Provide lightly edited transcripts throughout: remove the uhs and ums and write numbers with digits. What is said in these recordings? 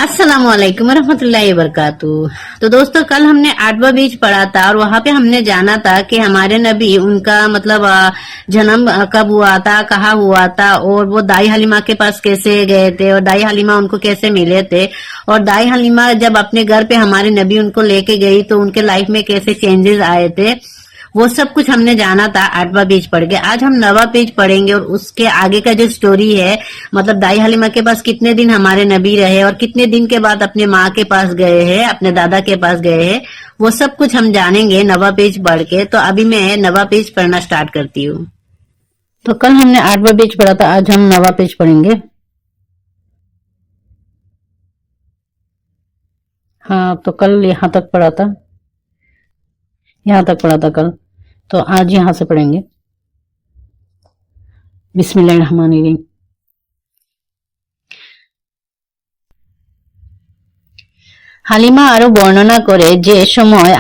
अस्सलाम वालेकुम रहमतुल्लाहि वबरकातुहू। तो दोस्तों, कल हमने 8वां बीज पढ़ा था और वहां पे हमने जाना था कि हमारे नबी उनका मतलब जन्म कब हुआ था, कहाँ हुआ था, और वो दाई हलीमा के पास कैसे गए थे और दाई हलीमा उनको कैसे मिले थे, और दाई हलीमा जब अपने घर पे हमारे नबी उनको लेके गई तो उनके लाइफ में कैसे चेंजेस आए थे, वो सब कुछ हमने जाना था 8वां पेज पढ़ के। आज हम 9वां पेज पढ़ेंगे और उसके आगे का जो स्टोरी है, मतलब दाई हलीमा के पास कितने दिन हमारे नबी रहे और कितने दिन के बाद अपने माँ के पास गए हैं, अपने दादा के पास गए हैं, वो सब कुछ हम जानेंगे 9वां पेज पढ़ के। तो अभी मैं 9वां पेज पढ़ना स्टार्ट करती हूँ। तो कल हमने 8वां पेज पढ़ा था, आज हम 9वां पेज पढ़ेंगे। हाँ, तो कल यहाँ तक पढ़ा था, यहाँ तक पढ़ा था कल, तो आज यहाँ से पढ़ेंगे। बिस्मिल्लाहिर्रहमानिर्रहीम। হালিমা আরো বর্ণনা করে, যে সময়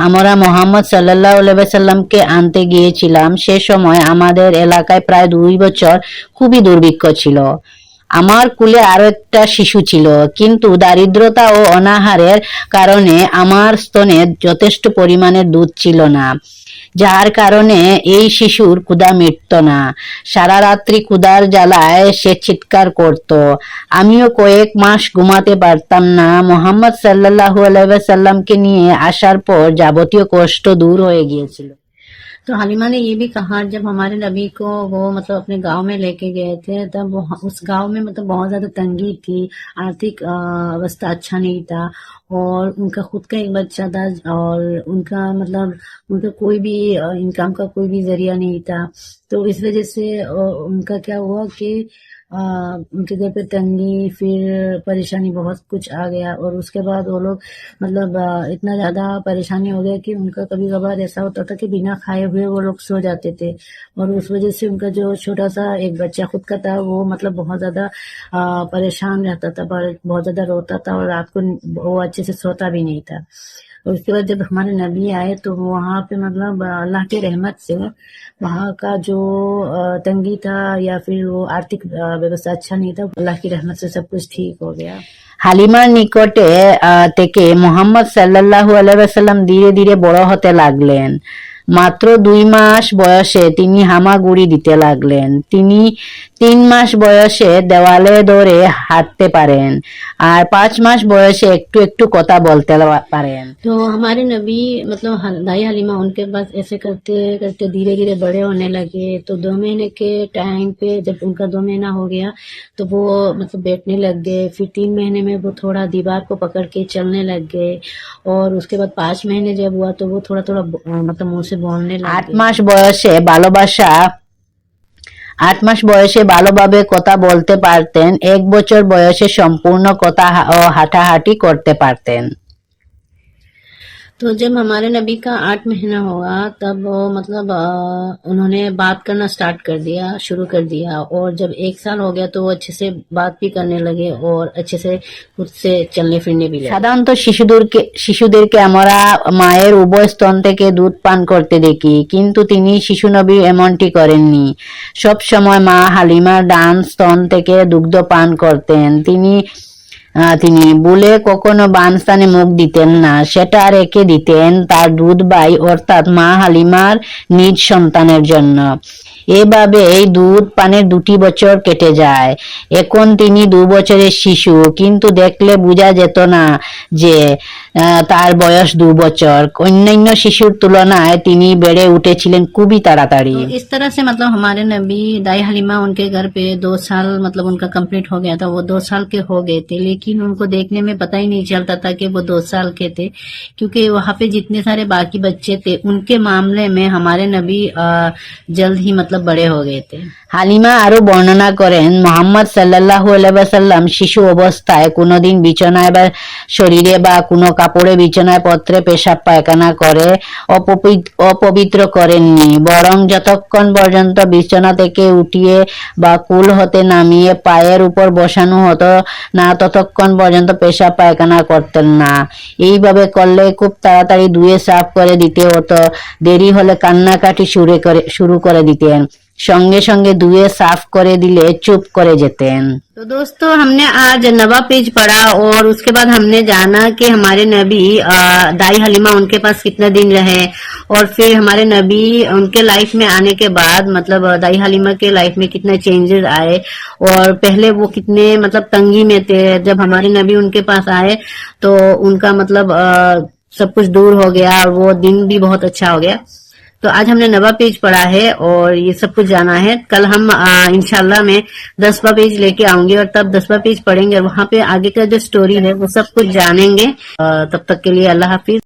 আমরা মোহাম্মদ সাল্লাল্লাহু আলাইহি ওয়াসাল্লামকে আনতে গিয়েছিলাম সে সময় আমাদের এলাকায় প্রায় 2 বছর খুবই দুর্ভিক্ষ ছিল। আমার কুলে আরো একটা শিশু ছিল, কিন্তু দারিদ্রতা ও অনাহারের কারণে আমার স্তনে যথেষ্ট পরিমাণের দুধ ছিল না, যার কারণে এই শিশুর ক্ষুধা মিটত না। সারা রাত্রি ক্ষুধার জ্বালায় সে চিৎকার করত। আমিও কয়েক মাস ঘুমাতে পারতাম না। মোহাম্মদ সাল্লাল্লাহু আলাইহি ওয়াসাল্লামকে নিয়ে আসার পর যাবতীয় কষ্ট দূর হয়ে গিয়েছিল। तो हालिमा ने ये भी कहा, जब हमारे नबी को वो मतलब अपने गांव में लेके गए थे तब वो उस गांव में मतलब बहुत ज्यादा तंगी थी, आर्थिक अवस्था अच्छा नहीं था, और उनका खुद का एक बच्चा था, और उनका मतलब उनका कोई भी इनकम का कोई भी जरिया नहीं था। तो इस वजह से उनका क्या हुआ कि उनके घर पे तंगी, फिर परेशानी, बहुत कुछ आ गया, और उसके बाद वो लोग मतलब इतना ज्यादा परेशानी हो गया कि उनका कभी कभार ऐसा होता था कि बिना खाए हुए वो लोग सो जाते थे, और उस वजह से उनका जो छोटा सा एक बच्चा खुद का था वो मतलब बहुत ज्यादा परेशान रहता था, बहुत ज्यादा रोता था, और रात को वो अच्छे से सोता भी नहीं था। और उसके बाद जब हमारे नबी आए तो वहाँ पे मतलब अल्लाह की रहमत से वहाँ का जो तंगी था या फिर वो आर्थिक व्यवस्था अच्छा नहीं था, अल्लाह की रहमत से सब कुछ ठीक हो गया। হালিমার নিকটে থেকে মোহাম্মদ সাল্লাল্লাহু আলাইহি ওয়াসাল্লাম ধীরে ধীরে বড় হতে লাগলেন। মাত্র 2 মাস বয়সে তিনি হামাগুড়ি দিতে লাগলেন। তিনি 3 মাস বয়সে দেওয়ালে ধরে হাঁটতে পারেন, আর 5 মাস বয়সে একটু একটু কথা বলতে পারেন। तो हमारे नबी मतलब दाई हलीमा उनके पास ऐसे करते करते धीरे धीरे बड़े होने लगे। तो 2 महीने के टाइम पे जब उनका 2 महीना हो गया तो वो मतलब बैठने लग गए। फिर 3 महीने में वो थोड़ा दीवार को पकड़ के चलने लग गए, और उसके बाद 5 महीने जब हुआ तो वो थोड़ा थोड़ा मतलब मुंह से बोलने लगे। 8 মাস বয়সে ভালোবাসা 8 মাস বয়সে ভালোভাবে কথা বলতে পারতেন। 1 বছর বয়সে সম্পূর্ণ কথা ও হাঁটাহাঁটি করতে পারতেন। तो जब हमारे नबी का 8 महीना हुआ तब वो मतलब उन्होंने बात करना स्टार्ट कर दिया, शुरू कर दिया, और जब 1 साल हो गया तो वो अच्छे से बात भी करने लगे और अच्छे से खुद से चलने फिरने भी लगे। সাধারণত শিশুদেরকে আমরা মায়ের উভয় স্তন থেকে দুধ পান করতে দেখি, কিন্তু তিনি শিশু নবী এমনটি করেননি। সব সময় মা হালিমার ডান স্তন থেকে দুগ্ধ পান করতেন। তিনি ভুলে কখনো বাম স্থানে মুখ দিতেন না, সেটা রেখে দিতেন তার দুধ ভাই অর্থাৎ মা হালিমার নিজ সন্তানের জন্য। এভাবে এই দুধ পানের 2টি বছর কেটে যায়। এখন তিনি 2 বছরের শিশু, কিন্তু দেখলে বোঝা যেত না যে তার বয়স 2 বছর। অন্যান্য শিশুর তুলনায় তিনি বেড়ে উঠেছিলেন খুবই তাড়াতাড়ি। इस तरह से मतलब हमारे नबी दाई हलीमा उनके घर पे 2 साल मतलब उनका कंप्लीट हो गया था, वो 2 साल के हो गए थे, लेकिन उनको देखने में पता ही नहीं चलता था कि वो 2 साल के थे, क्योंकि वहाँ पे जितने सारे बाकी बच्चे थे उनके मामले में हमारे नबी जल्द ही मतलब बड़े हो गए थे। হালিমা আরো বর্ণনা করেন, মোহাম্মদ সাল্লাল্লাহু আলাইহি ওয়াসাল্লাম শিশু অবস্থায় কোনোদিন বিছানায় বা শরীরে বা কোনো কাপড়ে বিছানায় পত্রে পেশাব পায়খানা করে অপবিত্র করেননি, বরং যতক্ষণ পর্যন্ত বিছানা থেকে উঠিয়ে বা কুল হতে নামিয়ে পায়ের উপর বসানো হতো না ততক্ষণ পর্যন্ত পেশাব পায়খানা করতেন না। এইভাবে করলে খুব তাড়াতাড়ি ধুয়ে সাফ করে দিতে হতো, দেরি হলে কান্নাকাটি শুরু করে দিতেন। সঙ্গে সঙ্গে ধুয়ে সাফ করে দিলে চুপ করে যেতেন। तो दोस्तों हमने आज नवा पेज पढ़ा और उसके बाद हमने जाना कि हमारे नबी दाई हलीमा उनके पास कितने दिन रहे और फिर हमारे नबी उनके लाइफ में आने के बाद मतलब दाई हलीमा के लाइफ में कितने चेंजेस आए और पहले वो कितने मतलब तंगी में थे। जब हमारे नबी उनके पास आए तो उनका मतलब सब कुछ दूर हो गया और वो दिन भी बहुत अच्छा हो गया। तो आज हमने नवा पेज पढ़ा है और ये सब कुछ जाना है। कल हम इंशाल्लाह मैं 10वां पेज लेके आऊंगी और तब 10वां पेज पढ़ेंगे और वहां पे आगे का जो स्टोरी है वो सब कुछ जानेंगे। तब तक के लिए अल्लाह हाफिज।